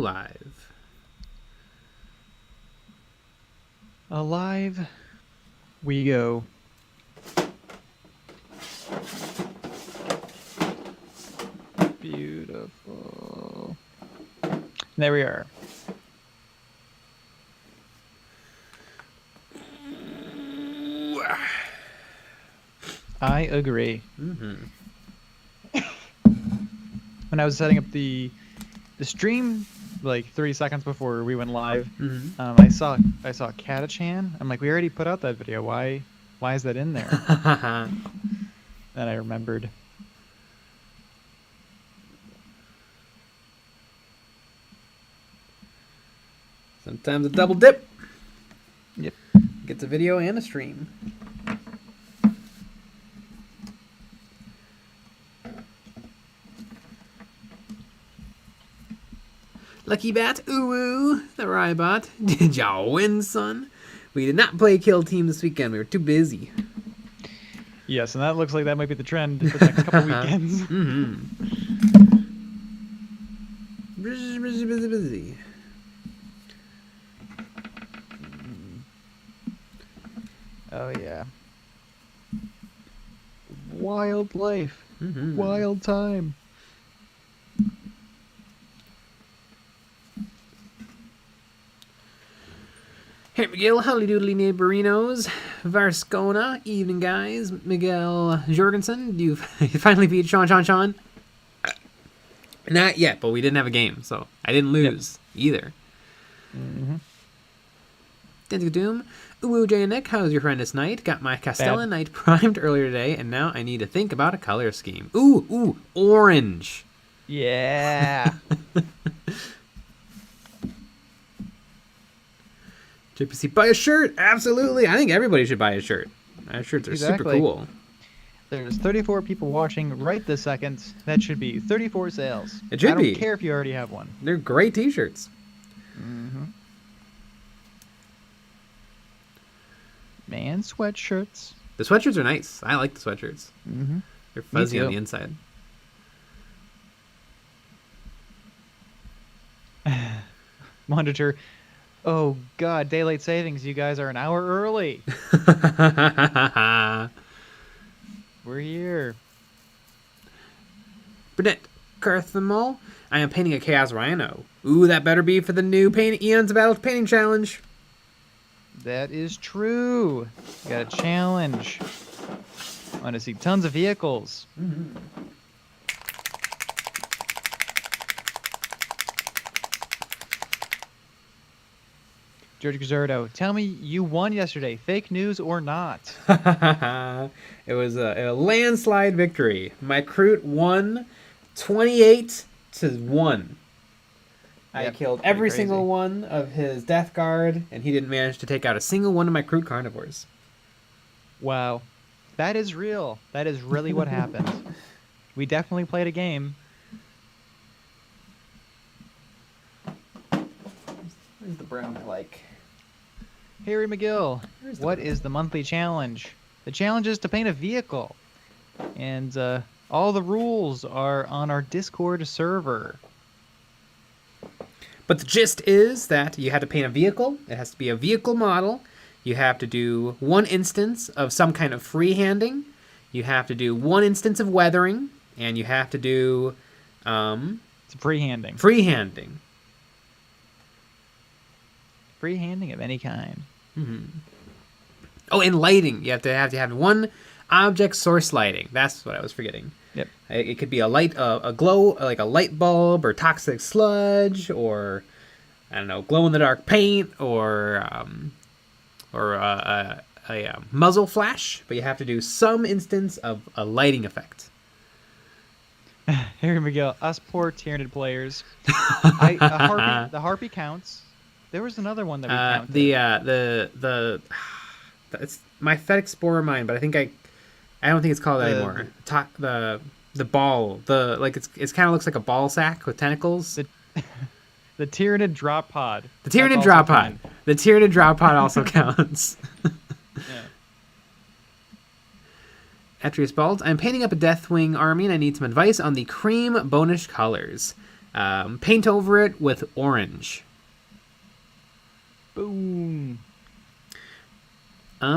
live. Alive we go. Beautiful. There we are. I agree. Mm-hmm. When I was setting up the stream, like 30 seconds before we went live, I saw CATACHAN. I'm like, we already put out that video. Why is that in there? Then I remembered. Sometimes a double dip. Yep. Gets a video and a stream. Lucky Bat, ooh, the Rybot. Did y'all win, son? We did not play Kill Team this weekend. We were too busy. Yes, and that looks like that might be the trend for the next couple weekends. Busy. Oh, yeah. Wild life. Wild time. Hey, Miguel, howdy doodly neighborinos. Varscona, evening, guys. Miguel Jorgensen, you finally beat Sean? Not yet, but we didn't have a game, so I didn't lose either. Dantic Doom. Ooh, Jay and Nick, how's your friend this night? Got my Castellan Knight primed earlier today, and now I need to think about a color scheme. Ooh, orange. Yeah. JPC, buy a shirt. Absolutely. I think everybody should buy a shirt. My shirts are super cool. There's 34 people watching right this second. That should be 34 sales. It should be. I don't care if you already have one. They're great t-shirts. Man, sweatshirts. The sweatshirts are nice. I like the sweatshirts. They're fuzzy on the inside. Monitor. Oh, God, daylight savings. You guys are an hour early. We're here. Burnett Carthamol. I am painting a Chaos Rhino. Ooh, that better be for the new Eons of Battle Painting Challenge. That is true. You got a challenge. I want to see tons of vehicles. George Gazzardo, tell me you won yesterday. Fake news or not? It was a landslide victory. My Crute won 28-1. I killed every single one of his Death Guard, and he didn't manage to take out a single one of my Crute Carnivores. Wow. That is real. That is really what happened. We definitely played a game. Where's the brown I like? Harry McGill, what is the monthly challenge? The challenge is to paint a vehicle. And all the rules are on our Discord server. But the gist is that you have to paint a vehicle. It has to be a vehicle model. You have to do one instance of some kind of freehanding. You have to do one instance of weathering. And you have to do... it's freehanding. Freehanding. Freehanding of any kind. Oh, and lighting. You have to have one object source lighting. That's what I was forgetting. Yep. It could be a light, a glow, like a light bulb, or toxic sludge, or I don't know, glow in the dark paint, or a muzzle flash. But you have to do some instance of a lighting effect. Harry McGill, us poor Tyranid players. The harpy counts. There was another one that we counted. It's my Fed Explorer mine, but I don't think it's called that anymore. The ball, it's kind of looks like a ball sack with tentacles. The Tyranid drop pod. The Tyranid drop pod. The Tyranid drop pod also counts. Atreus Bald. I'm painting up a Deathwing army, and I need some advice on the cream bonus colors. Paint over it with orange. Boom.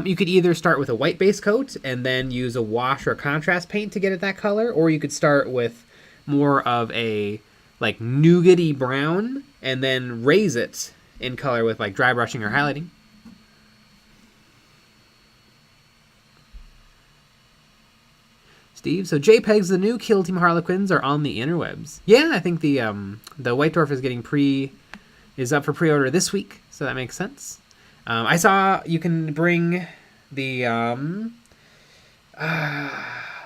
You could either start with a white base coat and then use a wash or contrast paint to get it that color, or you could start with more of a like nougaty brown and then raise it in color with like dry brushing or highlighting. Steve, so JPEGs, the new Kill Team Harlequins, are on the interwebs. Yeah, I think the White Dwarf is getting is up for pre-order this week, so that makes sense. I saw you can bring the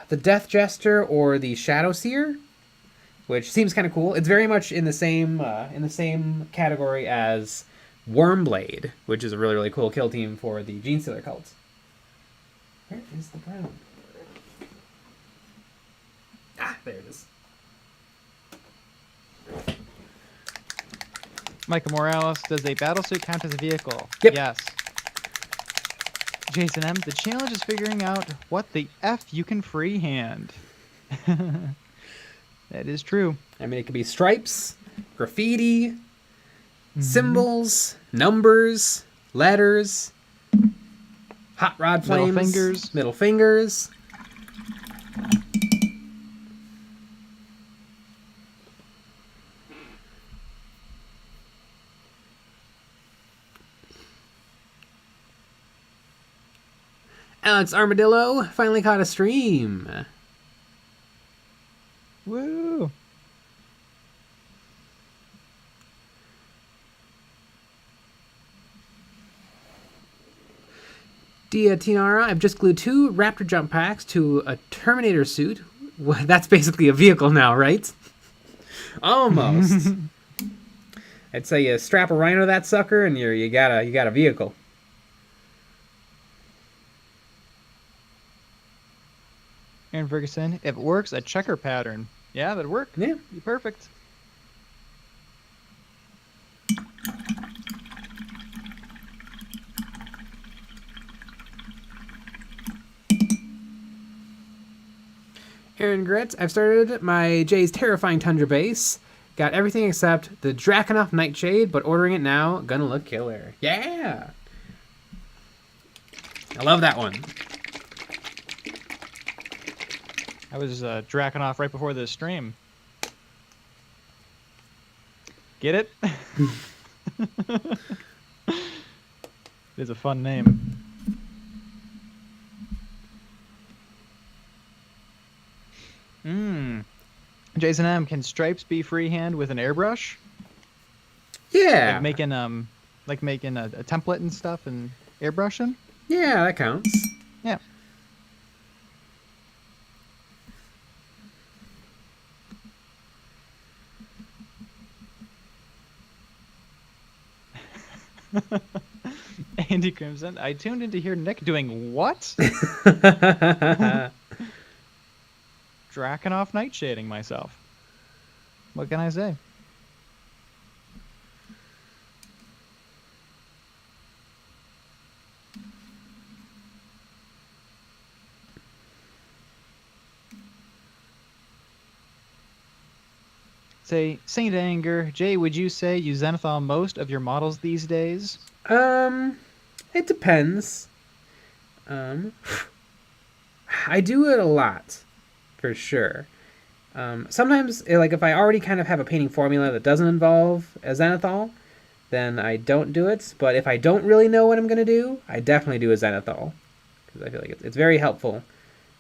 Death Jester or the Shadow Seer, which seems kind of cool. It's very much in the same category as Wormblade, which is a really, really cool kill team for the Genestealer cult. Where is the brown? Ah, there it is. Michael Morales, does a battlesuit count as a vehicle? Yep. Yes. Jason M, the challenge is figuring out what the F you can freehand. That is true. I mean, it could be stripes, graffiti, symbols, numbers, letters, hot rod flames, middle fingers. Alex Armadillo finally caught a stream. Woo! Dia Tiara, I've just glued 2 Raptor jump packs to a Terminator suit. Well, that's basically a vehicle now, right? Almost. I'd say you strap a rhino to that sucker and you got a vehicle. Aaron Ferguson, if it works, a checker pattern. Yeah, that'd work. Yeah. Be perfect. Aaron Gritz, I've started my Jay's Terrifying Tundra base. Got everything except the Drakenhof Nightshade, but ordering it now, gonna look killer. Yeah! I love that one. I was dracking off right before this stream. Get it? It's a fun name. Jason M, can stripes be freehand with an airbrush? Yeah. Like making a template and stuff and airbrushing? Yeah, that counts. Yeah. Andy Crimson, I tuned in to hear Nick doing what? Drakenhof nightshading myself. What can I say? Say, Saint Anger, Jay, would you say you zenithal most of your models these days? It depends. I do it a lot, for sure. Sometimes, like, if I already kind of have a painting formula that doesn't involve a zenithal, then I don't do it. But if I don't really know what I'm going to do, I definitely do a zenithal. Because I feel like it's very helpful,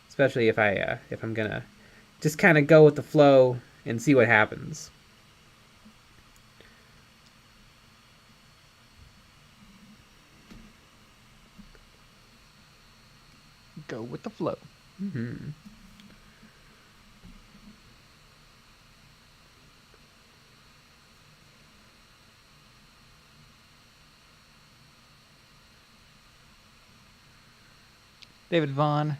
especially if I'm going to just kind of go with the flow and see what happens. Go with the flow. Mm-hmm. David Vaughn,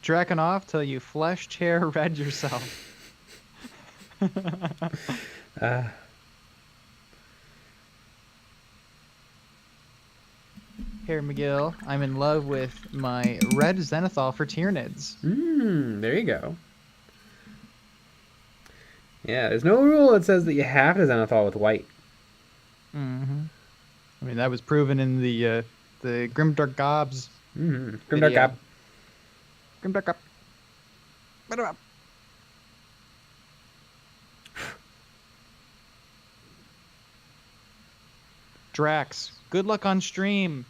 Drakenhof till you flesh chair red yourself. Harry McGill, I'm in love with my red zenithal for Tyranids. There you go. Yeah, there's no rule that says that you have to zenithal with white. Mm-hmm. I mean, that was proven in the Grimdark Gobs Grimdark video. Gob. Grimdark Gob. Drax, good luck on stream.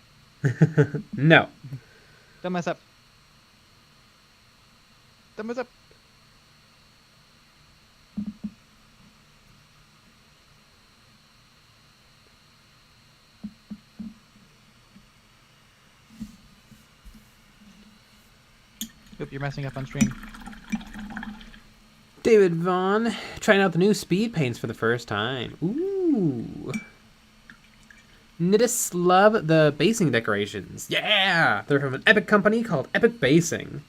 No. Don't mess up. Don't mess up. Oop, you're messing up on stream. David Vaughn trying out the new speed paints for the first time. Ooh. Nidus love the basing decorations. Yeah! They're from an epic company called Epic Basing.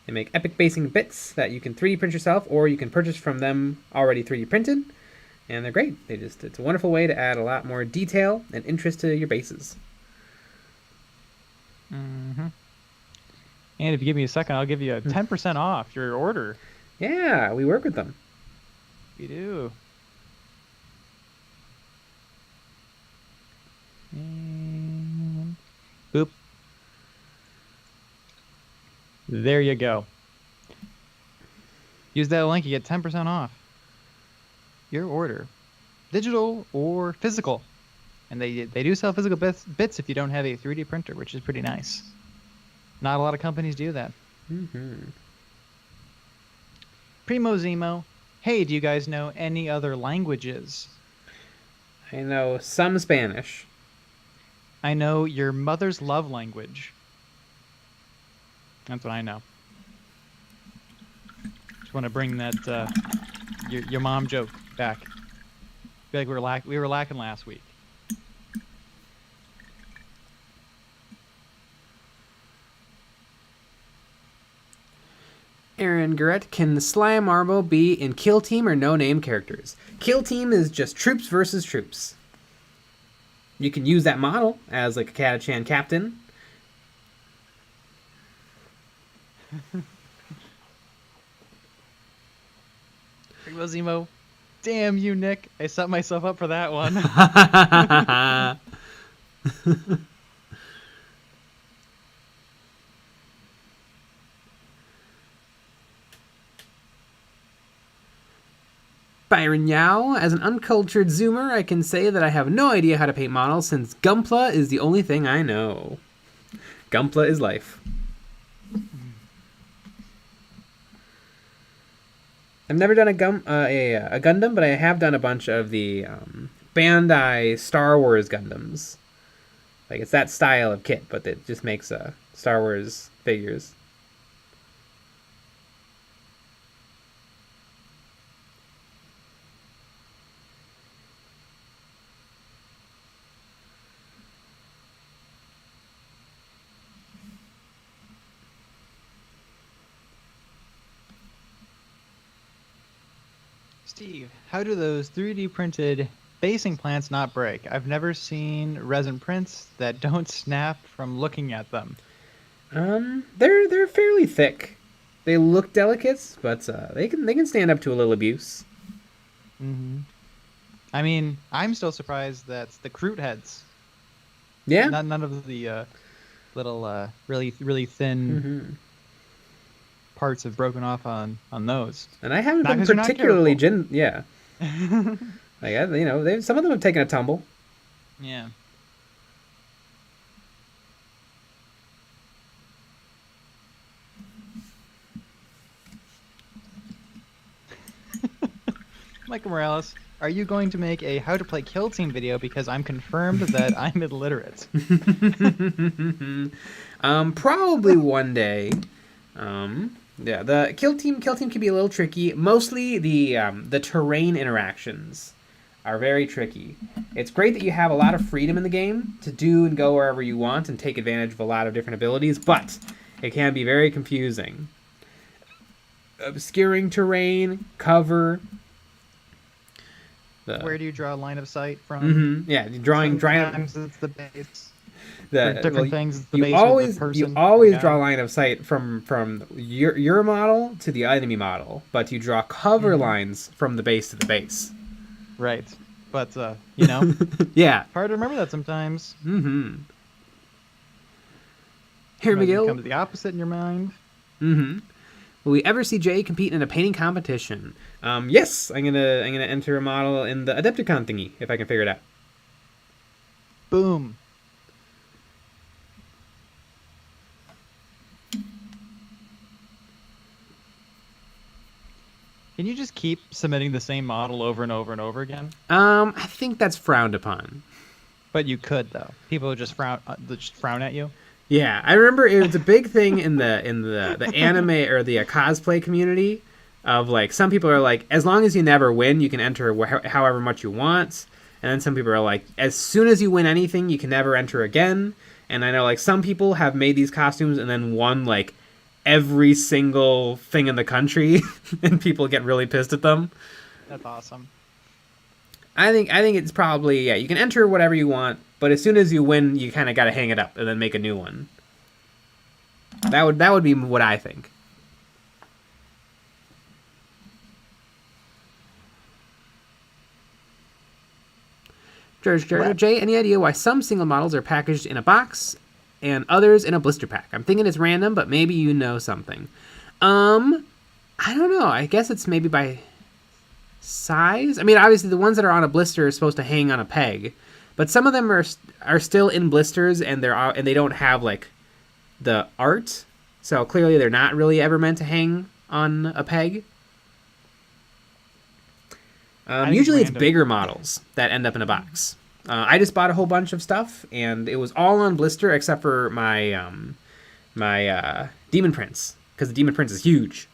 They make epic basing bits that you can 3D print yourself, or you can purchase from them already 3D printed. And they're great. It's a wonderful way to add a lot more detail and interest to your bases. Mm-hmm. And if you give me a second, I'll give you a 10% off your order. Yeah, we work with them. We do. And boop. There you go. Use that link, you get 10% off your order, digital or physical. And they do sell physical bits if you don't have a 3D printer, which is pretty nice. Not a lot of companies do that. Mm-hmm. Primo Zemo, hey, do you guys know any other languages? I know some Spanish. I know your mother's love language. That's what I know. Just want to bring that your mom joke back. I feel like we were lacking last week. Aaron Garrett, can the Slime Marble be in Kill Team or no name characters? Kill Team is just troops versus troops. You can use that model as like a CATACHAN captain. Primo Zemo, damn you, Nick! I set myself up for that one. Byron Yao, as an uncultured Zoomer, I can say that I have no idea how to paint models since Gunpla is the only thing I know. Gunpla is life. I've never done a Gundam, but I have done a bunch of the Bandai Star Wars Gundams. Like, it's that style of kit, but it just makes Star Wars figures. Steve, how do those 3D printed basing plants not break? I've never seen resin prints that don't snap from looking at them. They're fairly thick. They look delicate, but they can stand up to a little abuse. Mm-hmm. I mean, I'm still surprised that the Kroot heads. Yeah. None of the little really thin parts have broken off on those. And I haven't been particularly yeah. Like, some of them have taken a tumble. Yeah. Michael Morales, are you going to make a how to play Kill Team video because I'm confirmed that I'm illiterate? Probably one day. Yeah, the Kill Team can be a little tricky. Mostly the terrain interactions are very tricky. It's great that you have a lot of freedom in the game to do and go wherever you want and take advantage of a lot of different abilities, but it can be very confusing. Obscuring terrain, cover. Where do you draw a line of sight from? Mm-hmm. Yeah, drawing. Sometimes it's the base. For different things, the you base or the always person. draw a line of sight from your model to the enemy model, but you draw cover lines from the base to the base. Right, but you know, yeah, hard to remember that sometimes. Mm-hmm. Here, Might Miguel. become the opposite in your mind. Mm-hmm. Will we ever see Jay compete in a painting competition? Yes, I'm gonna enter a model in the Adepticon thingy if I can figure it out. Boom. Can you just keep submitting the same model over and over and over again? I think that's frowned upon. But you could though. People would just frown at you. Yeah, I remember it was a big thing in the anime or the cosplay community of like some people are like, as long as you never win, you can enter however much you want. And then some people are like, as soon as you win anything, you can never enter again. And I know like some people have made these costumes and then won like every single thing in the country, and people get really pissed at them. That's awesome. I think it's probably, yeah, you can enter whatever you want, but as soon as you win, you kind of got to hang it up and then make a new one. That would be what I think. George, Jay, any idea why some single models are packaged in a box and others in a blister pack? I'm thinking it's random, but maybe you know something. I don't know. I guess it's maybe by size. I mean, obviously the ones that are on a blister are supposed to hang on a peg, but some of them are still in blisters and they don't have like the art, so clearly they're not really ever meant to hang on a peg. Usually it's bigger models that end up in a box. I just bought a whole bunch of stuff and it was all on blister except for my my Demon Prince, because the Demon Prince is huge.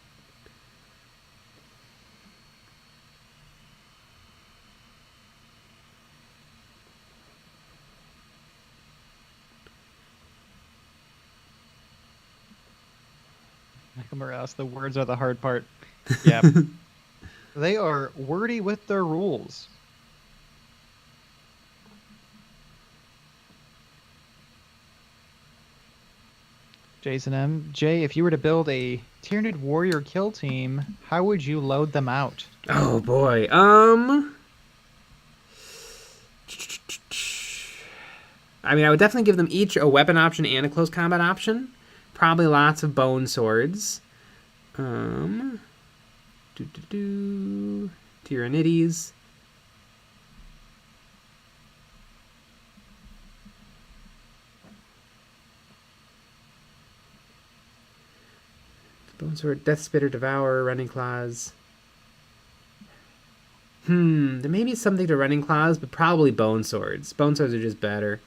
Michael Morales, the words are the hard part. Yeah. They are wordy with their rules. Jason M. Jay, if you were to build a Tyranid Warrior kill team, how would you load them out? Oh boy. I mean, I would definitely give them each a weapon option and a close combat option. Probably lots of bone swords. Tyranides. Bone sword, Death Spitter, Devourer, Running Claws. There may be something to Running Claws, but probably bone swords. Bone swords are just better.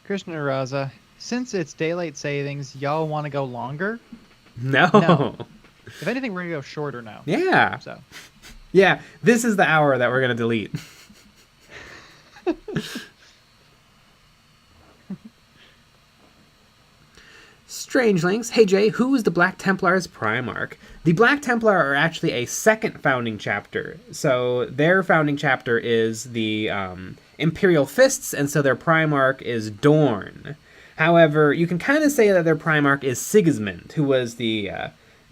Krishna Raza, since it's daylight savings, y'all want to go longer? No. If anything, we're going to go shorter now. Yeah. So. Yeah, this is the hour that we're going to delete. Strangelinks. Hey Jay, who is the Black Templars Primarch? The Black Templar are actually a second founding chapter. So their founding chapter is the Imperial Fists, and so their Primarch is Dorn. However, you can kind of say that their Primarch is Sigismund, who was the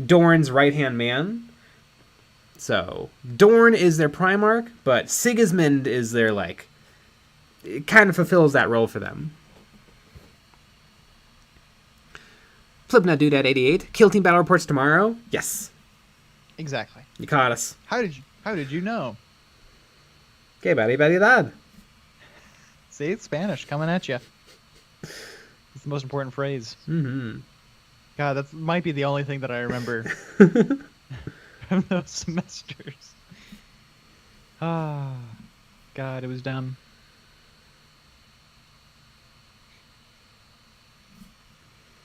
Dorn's right-hand man. So Dorn is their Primarch, but Sigismund is their, like, it kind of fulfills that role for them. Flipna Dude at 88. Kill Team Battle Reports tomorrow? Yes. Exactly. You caught us. How did you know? Que barbaridad. See, it's Spanish coming at you. It's the most important phrase. Mm-hmm. God, that might be the only thing that I remember from those semesters. Ah, God, it was dumb.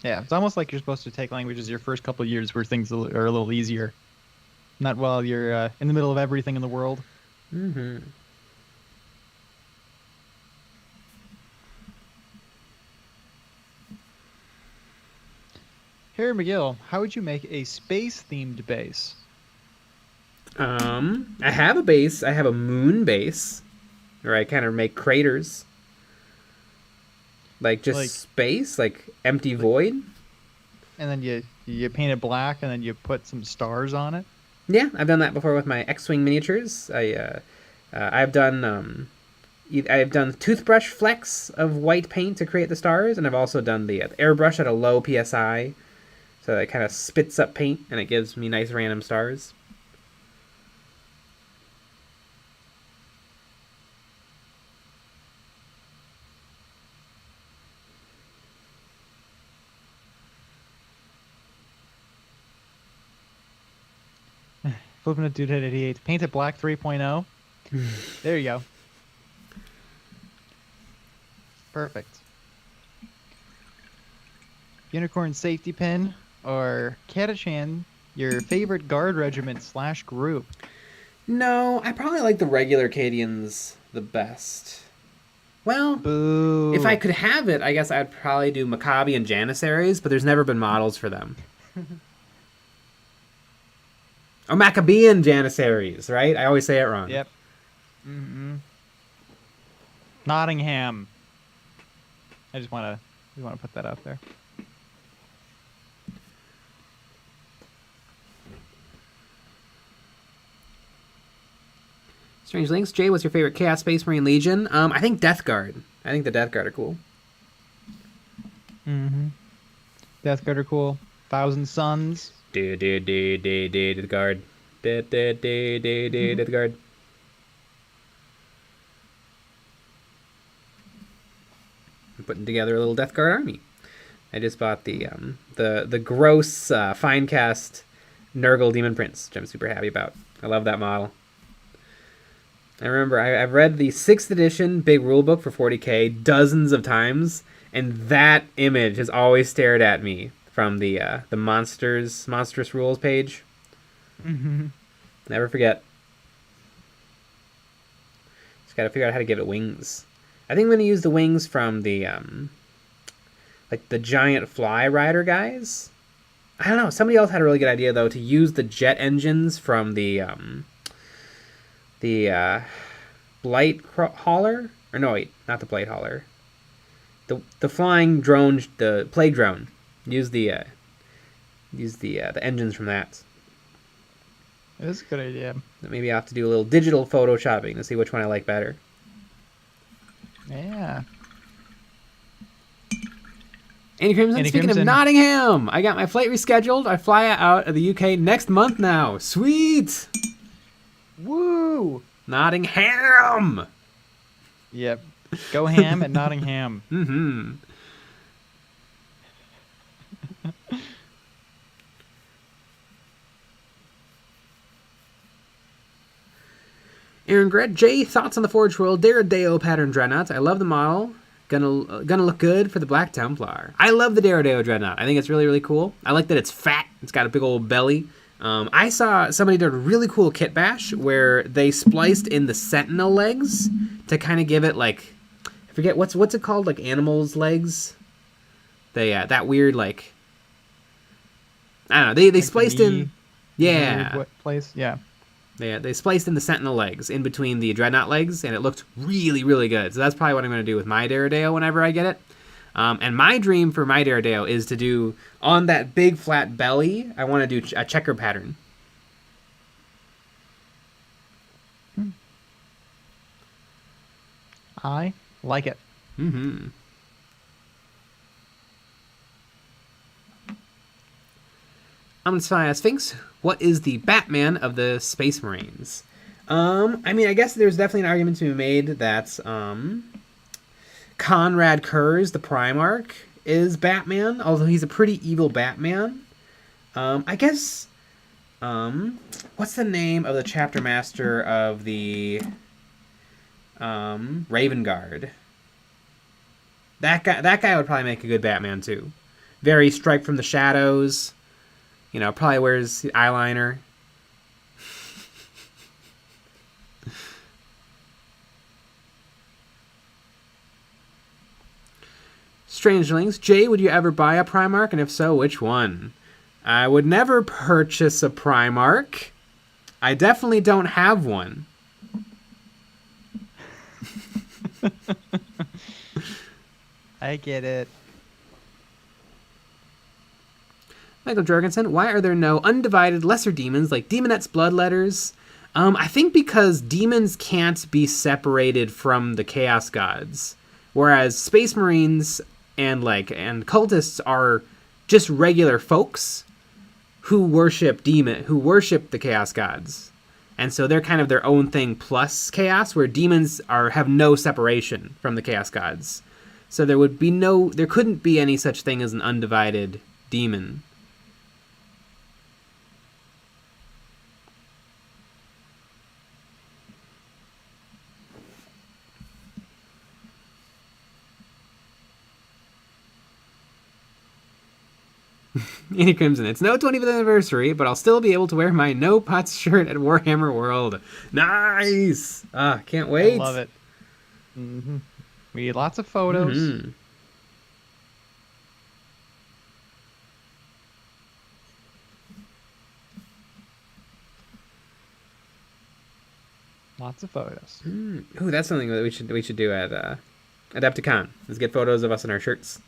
Yeah, it's almost like you're supposed to take languages your first couple of years where things are a little easier. Not while you're in the middle of everything in the world. Mm-hmm. Harry McGill, how would you make a space-themed base? I have a base. I have a moon base, where I kind of make craters, like just Like, space, like empty like, void. and then you paint it black, and then you put some stars on it. Yeah, I've done that before with my X-wing miniatures. I've done I've done toothbrush flecks of white paint to create the stars, and I've also done the airbrush at a low psi, so that it kind of spits up paint and it gives me nice random stars. Flipping a dude at 88. Paint it black 3.0. There you go. Perfect. Unicorn safety pin or CATACHAN, your favorite guard regiment / group? No, I probably like the regular Cadians the best. Well, Boo. if I could have it, I guess I'd probably do Maccabi and Janissaries, but there's never been models for them. Oh, Maccabean Janissaries, right? I always say it wrong. Yep. Mm-hmm. Nottingham. I just want to put that out there. Strange Links. Jay, what's your favorite Chaos Space Marine Legion? I think Death Guard. I think the Death Guard are cool. Mm-hmm. Death Guard are cool. Thousand Suns. Death Guard. Death Guard. I'm putting together a little Death Guard army. I just bought the gross fine cast Nurgle Demon Prince, which I'm super happy about. I love that model. I remember I've read the 6th edition big rulebook for 40k dozens of times, and that image has always stared at me from the monstrous rules page. Mm-hmm. Never forget. Just gotta figure out how to give it wings. I think I'm gonna use the wings from the like the giant fly rider guys. I don't know. Somebody else had a really good idea though to use the jet engines from the Blight Hauler, or no, wait, not the Blight Hauler. The flying drone, the plague drone. Use the engines from that. That's a good idea. Maybe I'll have to do a little digital photoshopping to see which one I like better. Yeah. Andy Crimson, Andy speaking Crimson. of Nottingham, I got my flight rescheduled. I fly out of the UK next month now. Sweet! Woo! Nottingham! Yep. Go ham at Nottingham. Mm-hmm. Aaron Gred, Jay, thoughts on the Forge World Daredeo pattern dreadnoughts? I love the model. Gonna look good for the Black Templar. I love the Daredeo dreadnought. I think it's really, really cool. I like that it's fat. It's got a big old belly. I saw somebody did a really cool kit bash where they spliced in the Sentinel legs to kind of give it like, I forget what's it called, like animals' legs. They that weird like, I don't know. They Like spliced the knee, in, yeah. What place? Yeah. They spliced in the Sentinel legs in between the Dreadnought legs, and it looked really, really good. So that's probably what I'm going to do with my Daredeo whenever I get it. And my dream for my Daredeo is to do, on that big flat belly, I want to do a checker pattern. I like it. Mm-hmm. Sphinx, what is the Batman of the Space Marines? I mean, I guess there's definitely an argument to be made that Conrad Kurz, the Primarch, is Batman, although he's a pretty evil Batman. I guess, what's the name of the chapter master of the Raven Guard? That guy would probably make a good Batman too. Very striped from the shadows. You know, probably wears eyeliner. Strangelings, Jay, would you ever buy a Primarch? And if so, which one? I would never purchase a Primarch. I definitely don't have one. I get it. Michael Jorgensen, why are there no undivided lesser demons like Demonette's Bloodletters? I think because demons can't be separated from the Chaos Gods, whereas Space Marines and cultists are just regular folks who worship the Chaos Gods, and so they're kind of their own thing plus Chaos, where demons have no separation from the Chaos Gods. So there couldn't be any such thing as an undivided demon. Andy Crimson, it's no 25th anniversary, but I'll still be able to wear my No Pots shirt at Warhammer World. Nice! Can't wait. I love it. Mm-hmm. We need lots of photos. Mm-hmm. Lots of photos. Ooh, that's something that we should do at Adepticon. Is get photos of us in our shirts.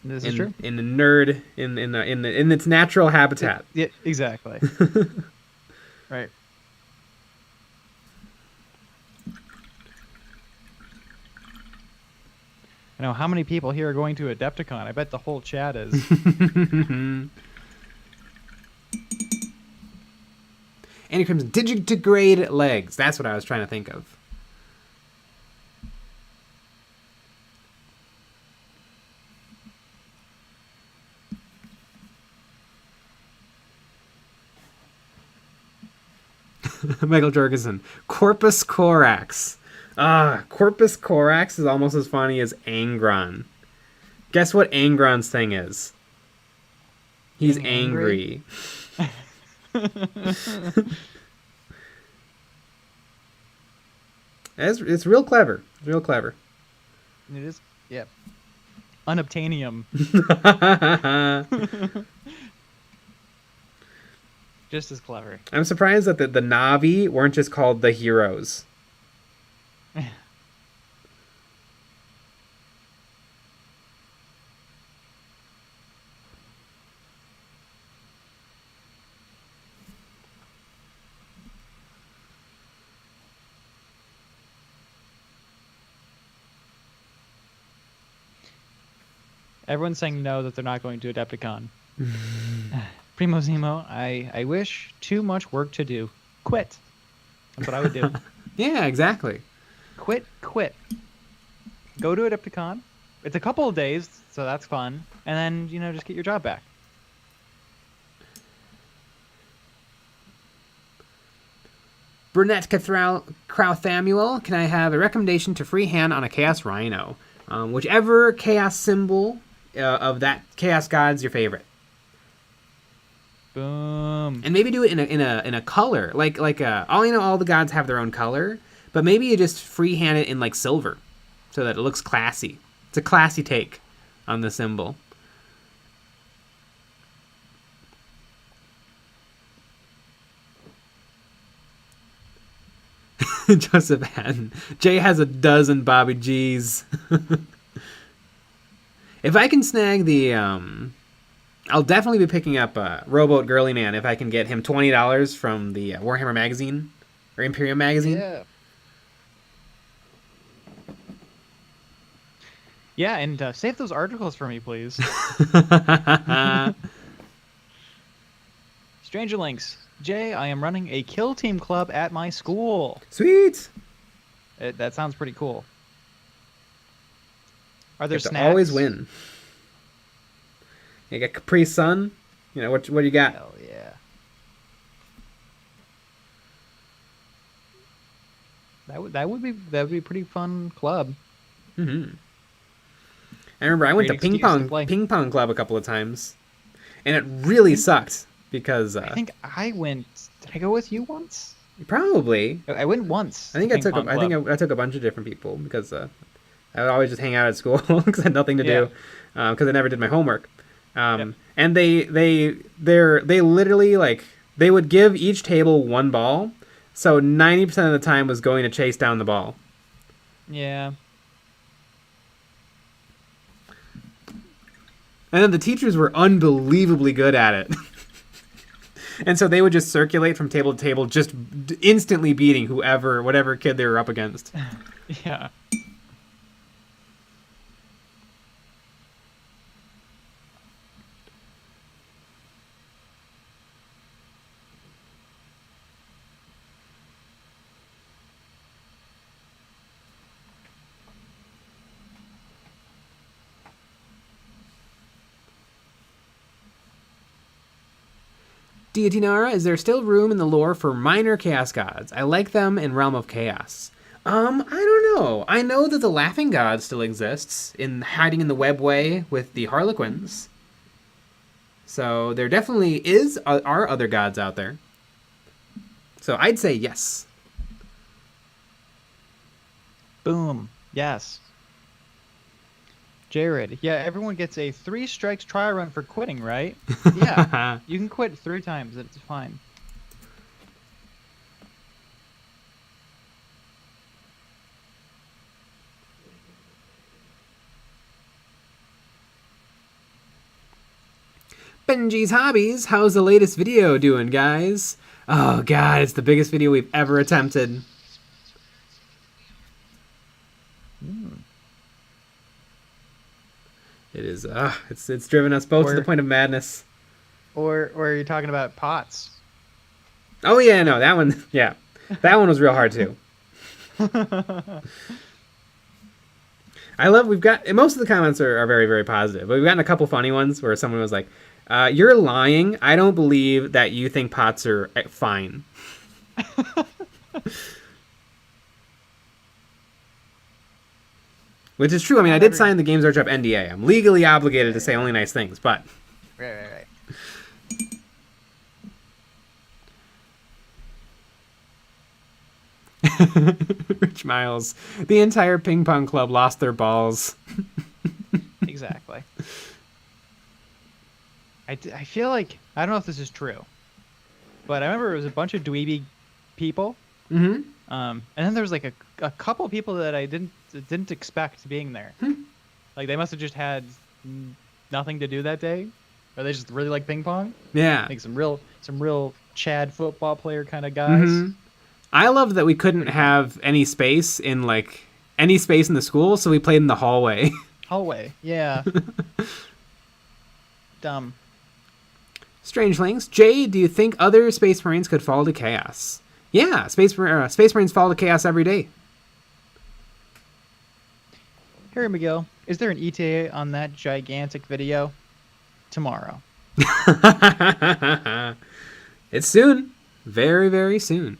This is true. In the nerd in its natural habitat. Yeah, exactly. Right. I know how many people here are going to Adepticon. I bet the whole chat is. Andy Crimson, digidegrade legs. That's what I was trying to think of. Michael Jorgensen, Corpus Corax. Corpus Corax is almost as funny as Angron. Guess what Angron's thing is? He's angry. It's real clever. It's real clever. It is. Yep. Unobtainium. Just as clever. I'm surprised that the Na'vi weren't just called the Heroes. Everyone's saying no, that they're not going to Adepticon. Primo Zemo, I wish too much work to do. Quit. That's what I would do. Yeah, exactly. Quit. Go to Adepticon. It's a couple of days, so that's fun. And then, just get your job back. Burnett Crowthamuel, can I have a recommendation to freehand on a Chaos Rhino? Whichever Chaos symbol of that Chaos God's your favorite. Boom. And maybe do it in a color, all the gods have their own color, but maybe you just freehand it in silver, so that it looks classy. It's a classy take on the symbol. Joseph Hatton. Jay has a dozen Bobby G's. If I can snag the I'll definitely be picking up Rowboat Girly Man if I can get him $20 from the Warhammer magazine or Imperium magazine. Yeah. Yeah, and save those articles for me, please. Stranger Links. Jay, I am running a kill team club at my school. Sweet. That sounds pretty cool. Are there You have snacks? to always win. You got Capri Sun. What do you got? Hell yeah. That would be a pretty fun club. Mm-hmm. I remember I went to Great ping excuse to play. pong club a couple of times, and it really sucked because I think I went. Did I go with you once? probably I went once. I think to I took ping pong I club. took a bunch of different people because I would always just hang out at school because I had nothing to do because I never did my homework. And they literally like they would give each table one ball, so 90% of the time was going to chase down the ball. Yeah. And then the teachers were unbelievably good at it. And so they would just circulate from table to table, just instantly beating whatever kid they were up against. Yeah. Deitinara, is there still room in the lore for minor chaos gods? I like them in Realm of Chaos. I don't know. I know that the Laughing God still exists, hiding in the webway with the Harlequins. So there definitely are other gods out there. So I'd say yes. Boom. Yes. Jared, yeah, everyone gets a 3 strikes trial run for quitting, right? Yeah, you can quit 3 times. It's fine. Benji's Hobbies, how's the latest video doing, guys? Oh, God, it's the biggest video we've ever attempted. It is, it's driven us both to the point of madness. Or are you talking about pots? Oh, yeah, no, that one, yeah. That one was real hard, too. We've got, most of the comments are very, very positive, but we've gotten a couple funny ones where someone was like, you're lying. I don't believe that you think pots are fine. Which is true. I mean, I did sign the Games Workshop NDA. I'm legally obligated to say only nice things, but... Right. Rich Miles. The entire ping pong club lost their balls. Exactly. I feel like... I don't know if this is true. But I remember it was a bunch of dweeby people. Mm-hmm. And then there was like a couple people that I didn't expect being there. Like they must have just had nothing to do that day, or they just really like ping pong. Yeah, like some real Chad football player kind of guys. Mm-hmm. I loved that we couldn't have any space in the school, so we played in the hallway. Hallway, yeah. Dumb. Strangelings, Jay, do you think other Space Marines could fall to chaos? Yeah, Space Marines fall to chaos every day. Harry McGill, is there an ETA on that gigantic video? Tomorrow. It's soon. Very, very soon.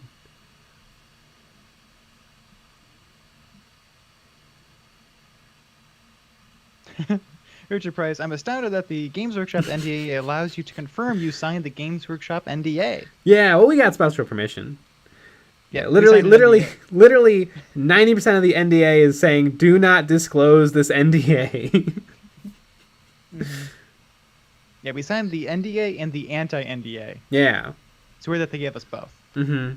Richard Price, I'm astounded that the Games Workshop NDA allows you to confirm you signed the Games Workshop NDA. Yeah, well, we got special permission. Yeah, literally 90% of the NDA is saying, do not disclose this NDA. Mm-hmm. Yeah, we signed the NDA and the anti-NDA. Yeah. It's weird that they gave us both. Mm-hmm.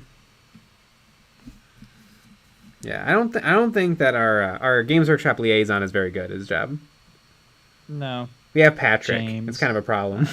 Yeah, I don't think that our Games Workshop liaison is very good at his job. No. We have Patrick. James. It's kind of a problem.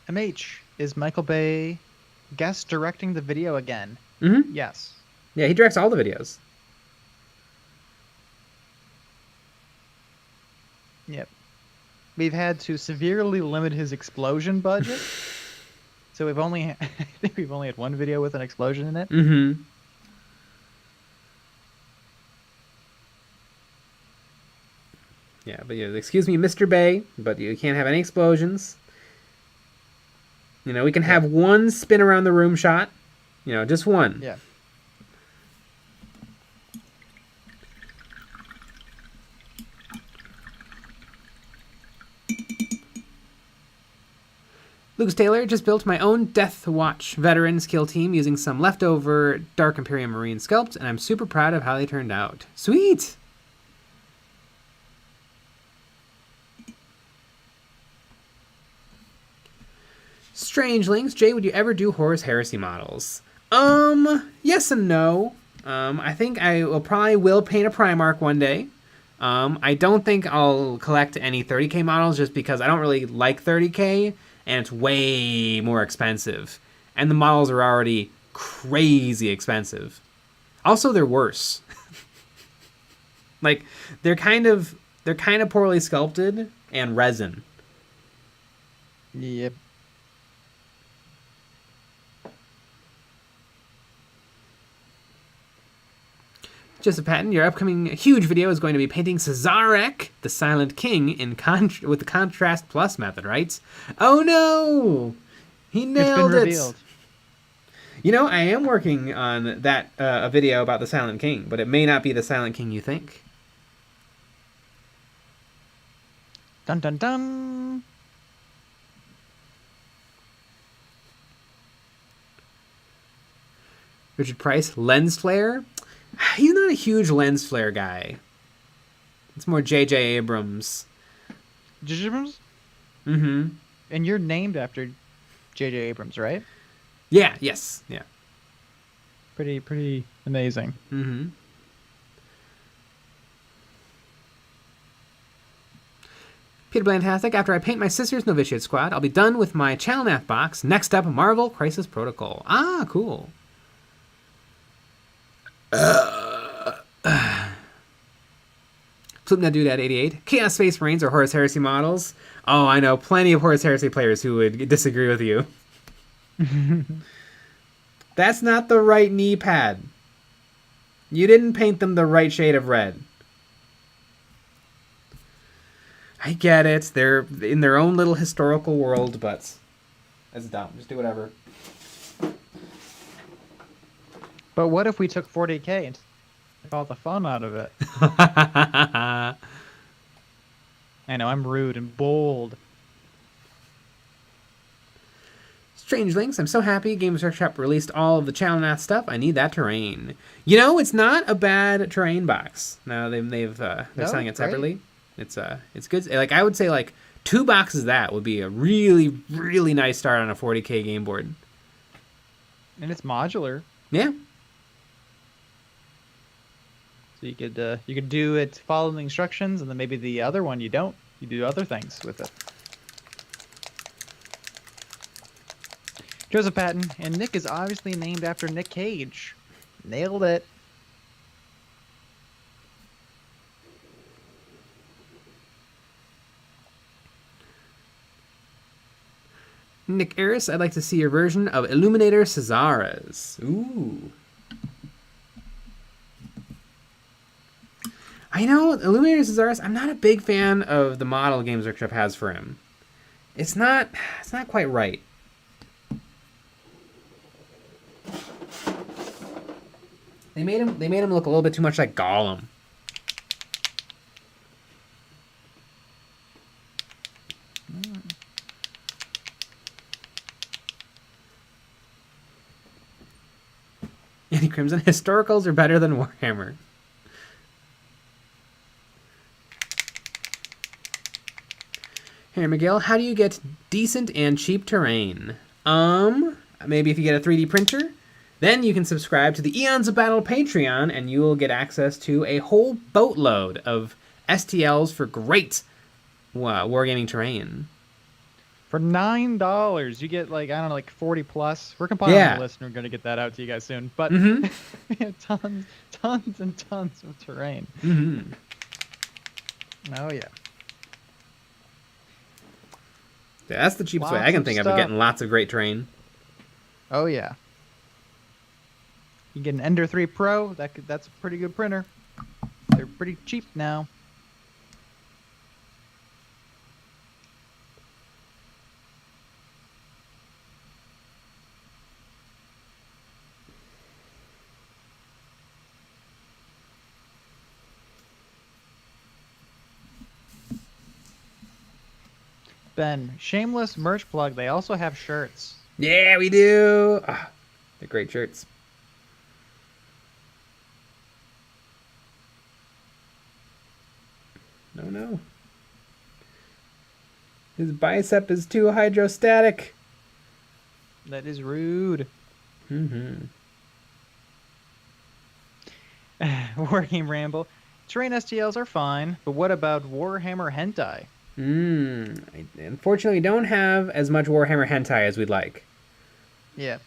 MH, is Michael Bay guest directing the video again? Mm-hmm. Yes. Yeah, he directs all the videos. Yep. We've had to severely limit his explosion budget. So I think we've only had one video with an explosion in it. Mm-hmm. Yeah, but excuse me, Mr. Bay, but you can't have any explosions. We can have one spin around the room shot. Just one. Yeah. Lucas Taylor just built my own Death Watch veterans kill team using some leftover Dark Imperium Marine sculpts, and I'm super proud of how they turned out. Sweet! Strangelings, Jay, would you ever do Horus Heresy models? Yes and no. I think I will paint a Primarch one day. I don't think I'll collect any 30k models just because I don't really like 30k. And it's way more expensive. And the models are already crazy expensive. Also, they're worse. Like, they're kind of poorly sculpted and resin. Yep. Just a patent, your upcoming huge video is going to be painting Cesarek, the Silent King, with the Contrast Plus method, right? Oh no! He nailed it! Revealed. I am working on that a video about the Silent King, but it may not be the Silent King you think. Dun dun dun! Richard Price, Lens Flare? He's not a huge lens flare guy. It's more J.J. Abrams. J.J. Abrams? Mm-hmm. And you're named after J.J. Abrams, right? Yeah, yes, yeah. Pretty amazing. Mm-hmm. Peter Blantastic, after I paint my sister's Novitiate squad, I'll be done with my Channel Math box. Next up, Marvel Crisis Protocol. Ah, cool. Flip that dude at 88. Chaos Space Marines or Horus Heresy models? Oh, I know plenty of Horus Heresy players who would disagree with you. That's not the right knee pad. You didn't paint them the right shade of red. I get it. They're in their own little historical world, but that's dumb. Just do whatever. But what if we took 40k and took all the fun out of it? I know, I'm rude and bold. Strangelings, I'm so happy Games Workshop released all of the Channel Math stuff. I need that terrain. It's not a bad terrain box. Now they're selling it separately. Right? It's good. Like I would say, like 2 boxes of that would be a really, really nice start on a 40k game board. And it's modular. Yeah. So you could do it, follow the instructions, and then maybe the other one you don't. You do other things with it. Joseph Patton, and Nick is obviously named after Nick Cage. Nailed it. Nick Eris, I'd like to see your version of Illuminator Cesares. Ooh. I know, Illuminator Cesares, I'm not a big fan of the model Games Workshop has for him. It's not quite right. They made him look a little bit too much like Gollum. Andy Crimson, historicals are better than Warhammer. Hey Miguel, how do you get decent and cheap terrain? Maybe if you get a 3D printer, then you can subscribe to the Eons of Battle Patreon and you will get access to a whole boatload of STLs for great wargaming terrain. For $9, you get like 40 plus. We're compiling a list and we're gonna get that out to you guys soon. But we have tons and tons of terrain. Mm-hmm. Oh yeah. Yeah, that's the cheapest way I can think of getting lots of great terrain. Oh yeah. You get an Ender 3 Pro. That's a pretty good printer. They're pretty cheap now. Ben, shameless merch plug. They also have shirts. Yeah, we do. Ah, they're great shirts. No. His bicep is too hydrostatic. That is rude. Mm-hmm. Wargame Ramble. Terrain STLs are fine, but what about Warhammer Hentai? I unfortunately don't have as much Warhammer hentai as we'd like. Yeah.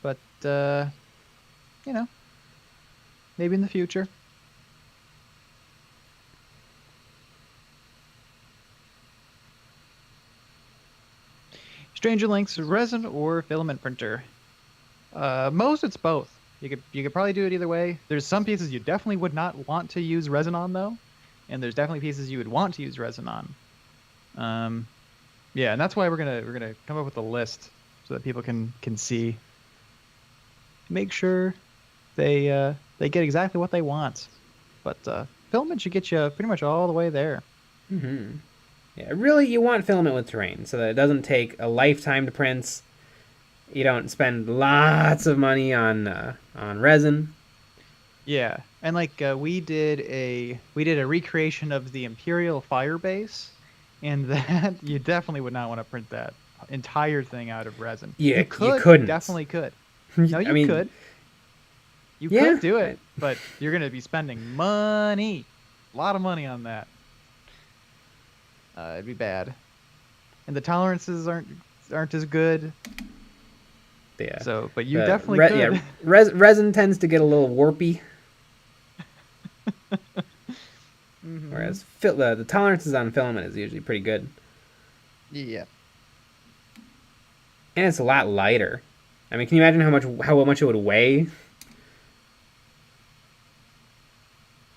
But, you know, maybe in the future. Stranger Links, resin or filament printer? Most it's both. You could probably do it either way. There's some pieces you definitely would not want to use resin on though, and there's definitely pieces you would want to use resin on. Yeah, and that's why we're gonna come up with a list so that people can see. Make sure they get exactly what they want. But filament should get you pretty much all the way there. Mm-hmm. Yeah, really, you want filament with terrain so that it doesn't take a lifetime to print. You don't spend lots of money on resin. Yeah, and like we did a recreation of the Imperial Fire Base, and that you definitely would not want to print that entire thing out of resin. Yeah, you couldn't. Definitely could. No, you could. You could do it, but you're gonna be spending money, a lot of money on that. It'd be bad, and the tolerances aren't as good. Yeah. So, but you definitely could. Yeah, resin tends to get a little warpy. Mm-hmm. Whereas the tolerances on filament is usually pretty good. Yeah. And it's a lot lighter. I mean, can you imagine how much it would weigh?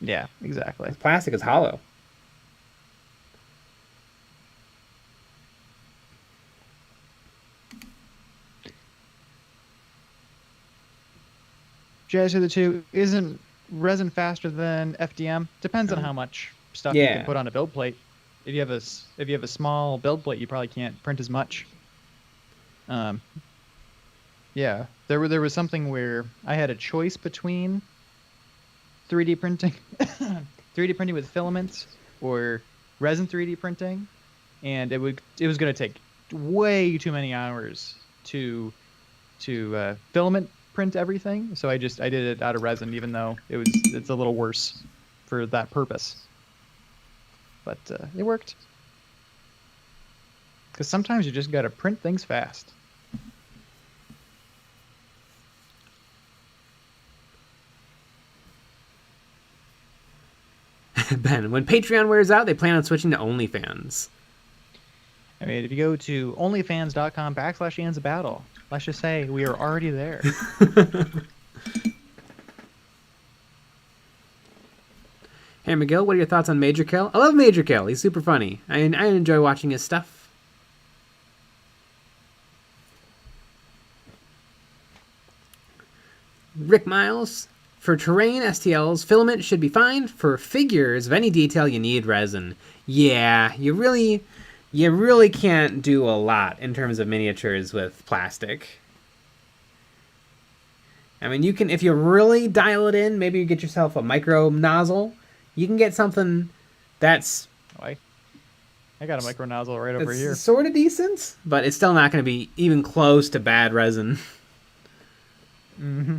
Yeah, exactly. Plastic is hollow. Jazz of the two, isn't resin faster than FDM? Depends on how much stuff you can put on a build plate. If you have a small build plate, you probably can't print as much. Yeah, there was something where I had a choice between 3D printing, 3D printing with filaments, or resin 3D printing, and it was going to take way too many hours to filament print everything. So I did it out of resin, even though it's a little worse for that purpose. But it worked. Because sometimes you just got to print things fast. Ben, when Patreon wears out, they plan on switching to OnlyFans. I mean, if you go to onlyfans.com/EonsOfBattle, let's just say we are already there. Hey, Miguel, what are your thoughts on Major Kill? I love Major Kill. He's super funny. I enjoy watching his stuff. Rick Miles, for terrain STLs, filament should be fine. For figures of any detail, you need resin. Yeah, you really can't do a lot in terms of miniatures with plastic. I mean, you can, if you really dial it in, maybe you get yourself a micro nozzle. You can get something that's... I got a micro nozzle right over here. Sort of decent, but it's still not going to be even close to bad resin. Mm-hmm.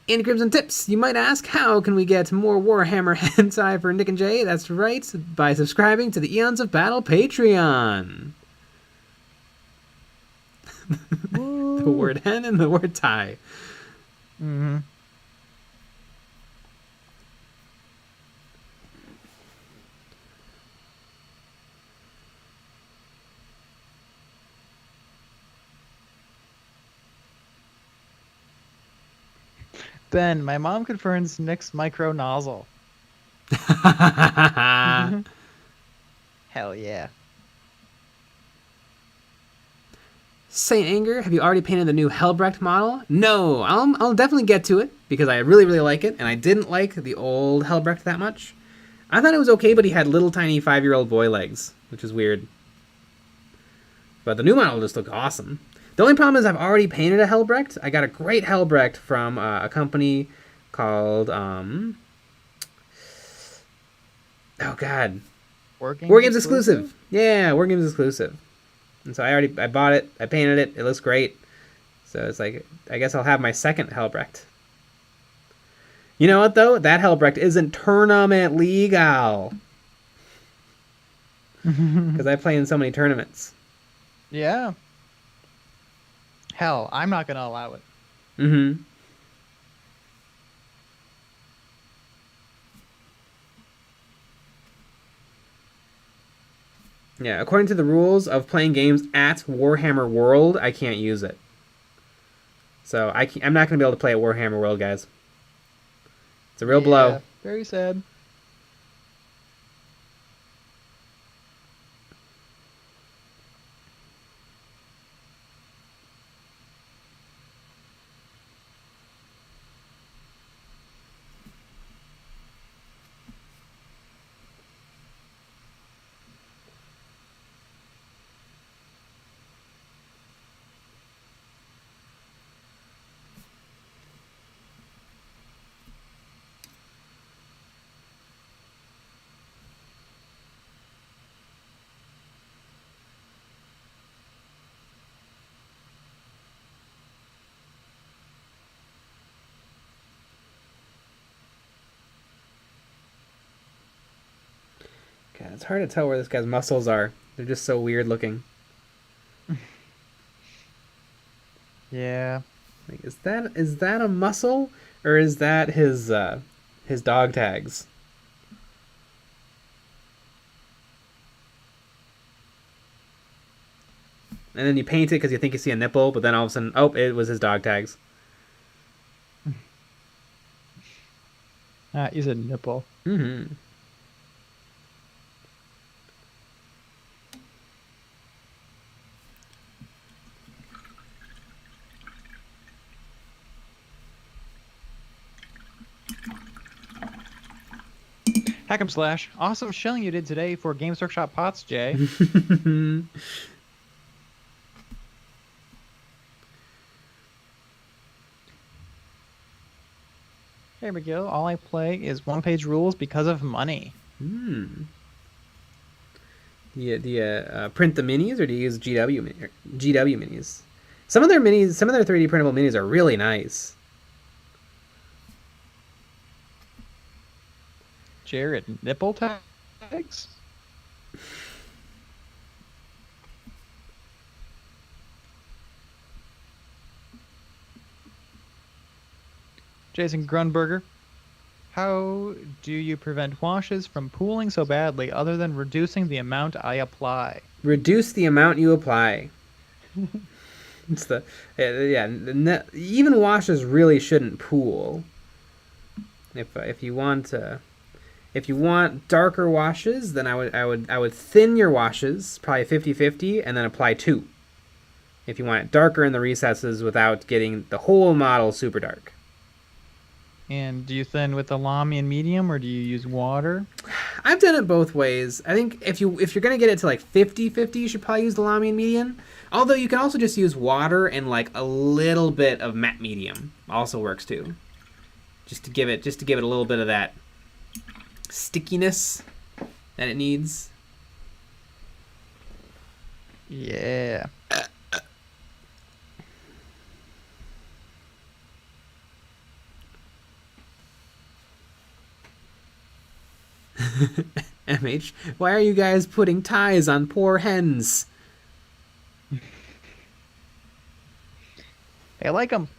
In Crimson Tips, you might ask, how can we get more Warhammer hentai for Nick and Jay? That's right, by subscribing to the Eons of Battle Patreon. The word hen and the word tie. Mm-hmm. Ben, my mom confirms Nick's micro nozzle. Hell yeah. Saint Anger, have you already painted the new Helbrecht model? No, I'll definitely get to it because I really, really like it, and I didn't like the old Helbrecht that much. I thought it was okay, but he had little tiny 5-year-old boy legs, which is weird. But the new model just looked awesome. The only problem is I've already painted a Helbrecht. I got a great Helbrecht from a company called oh god, War Games exclusive. Yeah, War Games exclusive. And so I bought it. I painted it. It looks great. So it's like, I guess I'll have my second Helbrecht. You know what though? That Helbrecht isn't tournament legal. Because I play in so many tournaments. Yeah. Hell, I'm not gonna allow it. Mm-hmm. Yeah, according to the rules of playing games at Warhammer World, I can't use it. So I'm not going to be able to play at Warhammer World, guys. It's a real blow. Very sad. God, it's hard to tell where this guy's muscles are. They're just so weird looking. Yeah. Like, is that a muscle, or is that his dog tags? And then you paint it because you think you see a nipple, but then all of a sudden, oh, it was his dog tags. Ah, you said nipple. Mm-hmm. Hack'em Slash. Awesome shilling you did today for Games Workshop Pots, Jay. Hey, McGill. All I play is one-page rules because of money. Hmm. Do you print the minis, or do you use GW minis? Some of their 3D printable minis are really nice. Jared, nipple tags? Jason Grunberger, how do you prevent washes from pooling so badly other than reducing the amount I apply? Reduce the amount you apply. It's even washes really shouldn't pool. If you want darker washes, then I would thin your washes, probably 50-50, and then apply 2. If you want it darker in the recesses without getting the whole model super dark. And do you thin with the Lamy and medium, or do you use water? I've done it both ways. I think if you're gonna get it to like 50-50, you should probably use the Lamy and medium. Although you can also just use water and like a little bit of matte medium. Also works too. Just to give it a little bit of that stickiness that it needs. Yeah. MH, why are you guys putting ties on poor hens? I like them.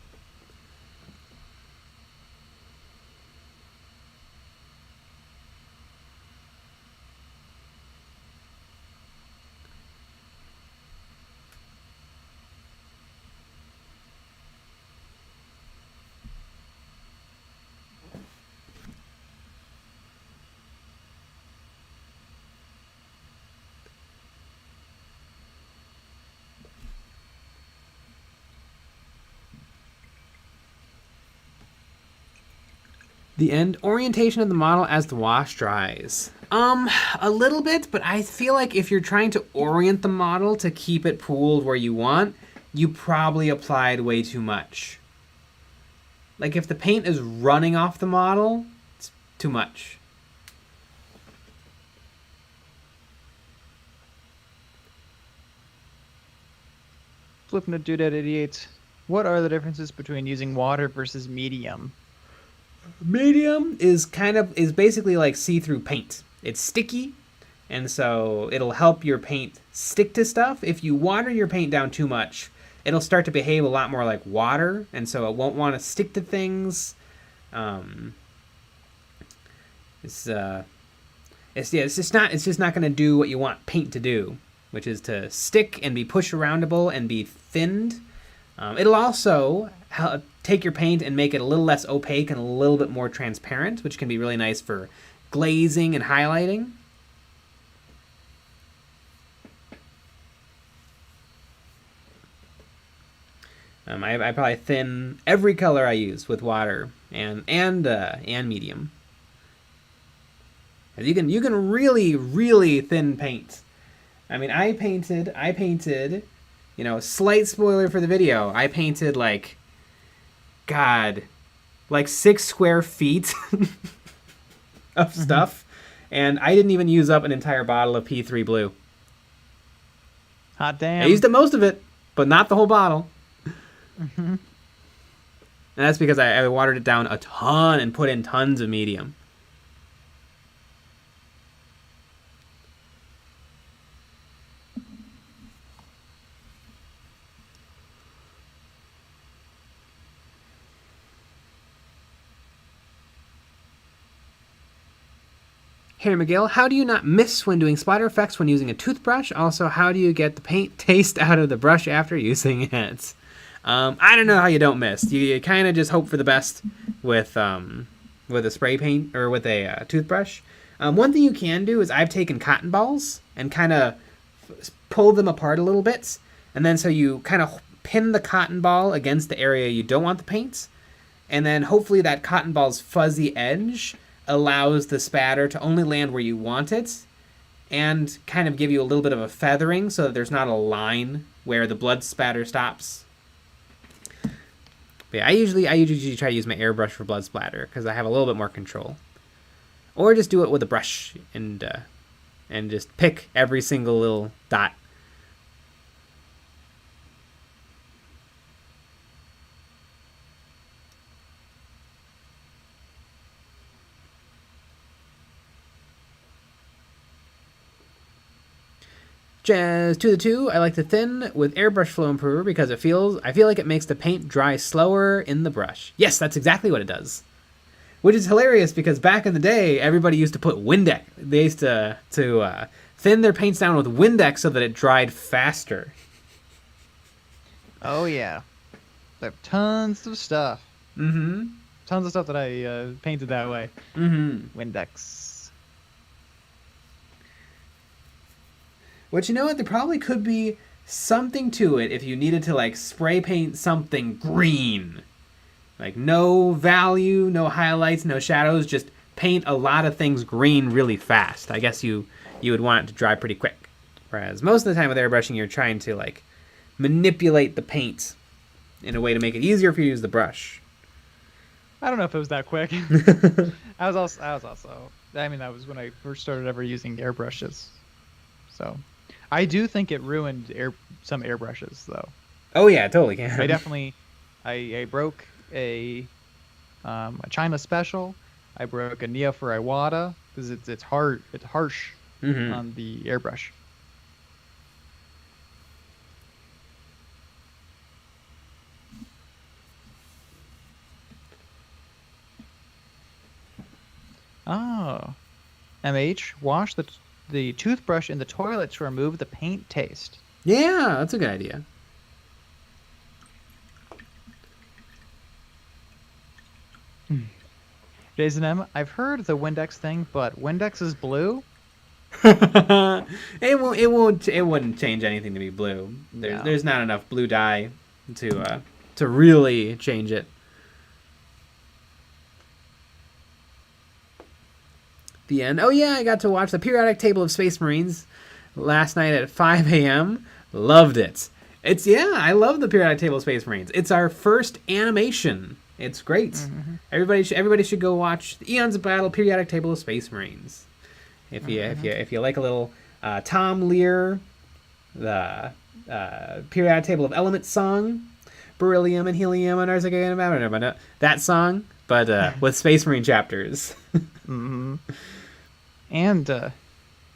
The end orientation of the model as the wash dries. A little bit, but I feel like if you're trying to orient the model to keep it pooled where you want, you probably applied way too much. Like if the paint is running off the model, it's too much. Flipping to Dude at 88. What are the differences between using water versus medium? Medium is basically like see-through paint. It's sticky, and so it'll help your paint stick to stuff. If you water your paint down too much, it'll start to behave a lot more like water, and so it won't want to stick to things. It's just not going to do what you want paint to do, which is to stick and be push aroundable and be thinned. It'll also take your paint and make it a little less opaque and a little bit more transparent, which can be really nice for glazing and highlighting. I probably thin every color I use with water and medium. You can really thin paint. I mean, I painted, slight spoiler for the video. I painted like 6 square feet of stuff, and I didn't even use up an entire bottle of P3 blue. Hot damn. I used up most of it, but not the whole bottle. And that's because I watered it down a ton and put in tons of medium. Harry McGill, how do you not miss when doing splatter effects when using a toothbrush? Also, how do you get the paint taste out of the brush after using it? I don't know how you don't miss. You kind of just hope for the best with a spray paint or with a toothbrush. One thing you can do is I've taken cotton balls and kind of pulled them apart a little bit. And then so you kind of pin the cotton ball against the area you don't want the paint. And then hopefully that cotton ball's fuzzy edge allows the spatter to only land where you want it and kind of give you a little bit of a feathering so that there's not a line where the blood spatter stops. But yeah, I usually try to use my airbrush for blood splatter because I have a little bit more control. Or just do it with a brush and just pick every single little dot. Jazz to the 2, I like to thin with airbrush flow improver because I feel like it makes the paint dry slower in the brush. Yes, that's exactly what it does. Which is hilarious because back in the day, everybody used to put Windex. They used to thin their paints down with Windex so that it dried faster. Oh yeah, I have tons of stuff. Mm-hmm. Tons of stuff that I painted that way. Mm-hmm. Windex. Which, you know what, there probably could be something to it if you needed to, like, spray paint something green. Like, no value, no highlights, no shadows, just paint a lot of things green really fast. I guess you would want it to dry pretty quick. Whereas most of the time with airbrushing, you're trying to, like, manipulate the paint in a way to make it easier for you to use the brush. I don't know if it was that quick. I was also, I mean, that was when I first started ever using airbrushes. So... I do think it ruined some airbrushes, though. Oh yeah, totally can. I broke a China Special. I broke a Neo for Iwata because it's harsh on the airbrush. Oh, MH, wash the toothbrush in the toilet to remove the paint taste. Yeah, that's a good idea. Jason M, I've heard the Windex thing, but Windex is blue? It wouldn't change anything to be blue. There's not enough blue dye to really change it. the end. Oh yeah, I got to watch the periodic table of Space Marines last night at 5 a.m. Loved it. I love the periodic table of Space Marines. It's our first animation. It's great. Mm-hmm. Everybody should go watch the Eons of Battle periodic table of Space Marines. If you like a little Tom Lear, the periodic table of elements song, beryllium and helium and arsenic, that song, but with Space Marine chapters. Mm-hmm. And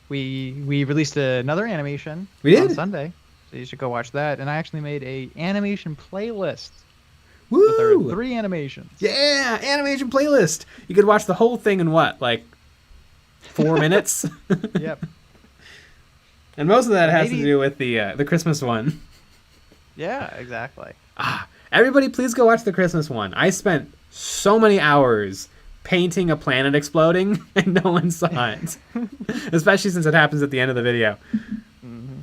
we released another animation on Sunday, so you should go watch that. And I actually made a animation playlist. Woo! With our 3 animations. Yeah, animation playlist. You could watch the whole thing in what, like 4 minutes? Yep. And most of that has to do with the Christmas one. Yeah, exactly. Everybody, please go watch the Christmas one. I spent so many hours painting a planet exploding, and no one saw it. Especially since it happens at the end of the video. Mm-hmm.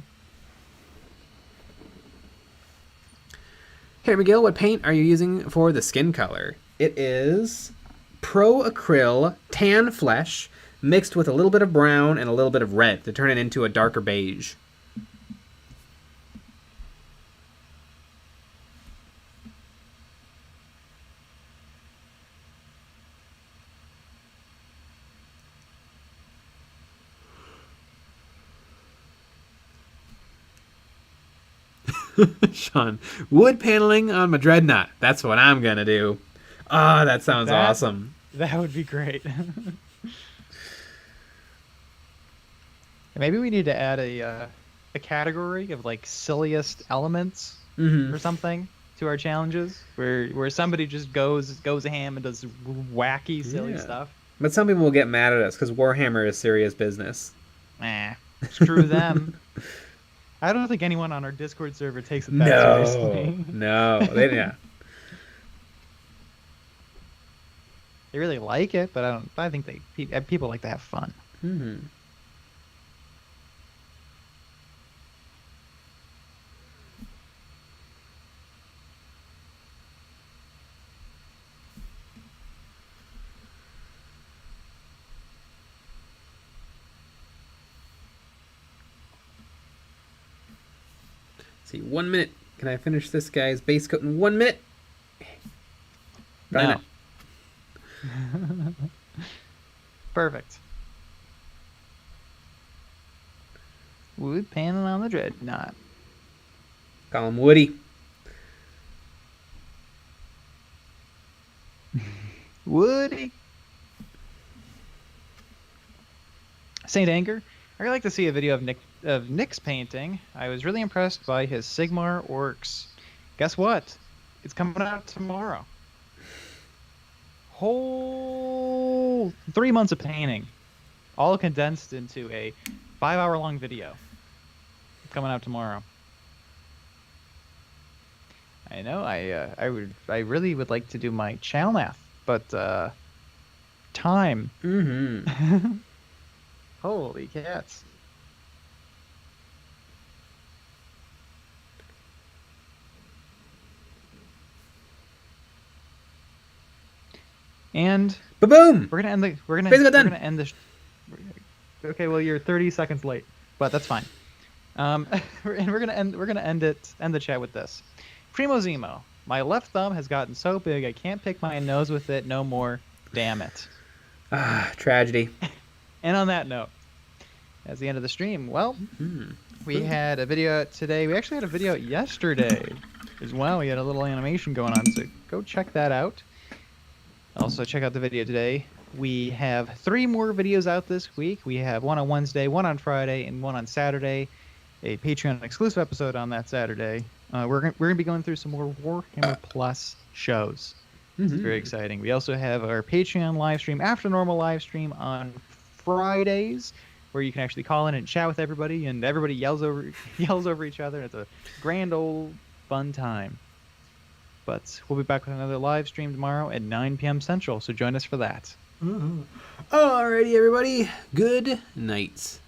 Hey, Miguel, what paint are you using for the skin color? It is Pro Acryl Tan Flesh mixed with a little bit of brown and a little bit of red to turn it into a darker beige. Sean, wood paneling on my dreadnought. That's what I'm gonna do. That sounds awesome. That would be great. Maybe we need to add a category of like silliest elements or something to our challenges, where somebody just goes ham and does wacky silly stuff. But some people will get mad at us because Warhammer is serious business. Screw them. I don't think anyone on our Discord server takes it that seriously. No, they They really like it, but I think people like to have fun. Mm-hmm. See, 1 minute. Can I finish this guy's base coat in 1 minute? No. Perfect. Wood paneling on the dreadnought. Call him Woody. Woody. Saint Anger. I'd like to see a video of Nick's painting. I was really impressed by his Sigmar orcs. Guess what? It's coming out tomorrow. Whole 3 months of painting, all condensed into a 5-hour-long video. Coming out tomorrow. I know. I really would like to do my channel math, but time. Mm-hmm. Holy cats. And Ba-boom! We're gonna end the okay, well you're 30 seconds late, but that's fine. And we're gonna end the chat with this. Primo Zemo, my left thumb has gotten so big I can't pick my nose with it no more. Damn it. Tragedy. And on that note, that's the end of the stream. Well, we had a video today. We actually had a video yesterday as well. We had a little animation going on, so go check that out. Also, check out the video today. We have 3 more videos out this week. We have one on Wednesday, one on Friday, and one on Saturday. A Patreon exclusive episode on that Saturday. We're gonna be going through some more Warhammer Plus shows. It's very exciting. We also have our Patreon live stream after normal live stream on Fridays, where you can actually call in and chat with everybody, and everybody yells over each other. It's a grand old fun time. But we'll be back with another live stream tomorrow at 9 p.m. Central, so join us for that. Alrighty, everybody. Good night.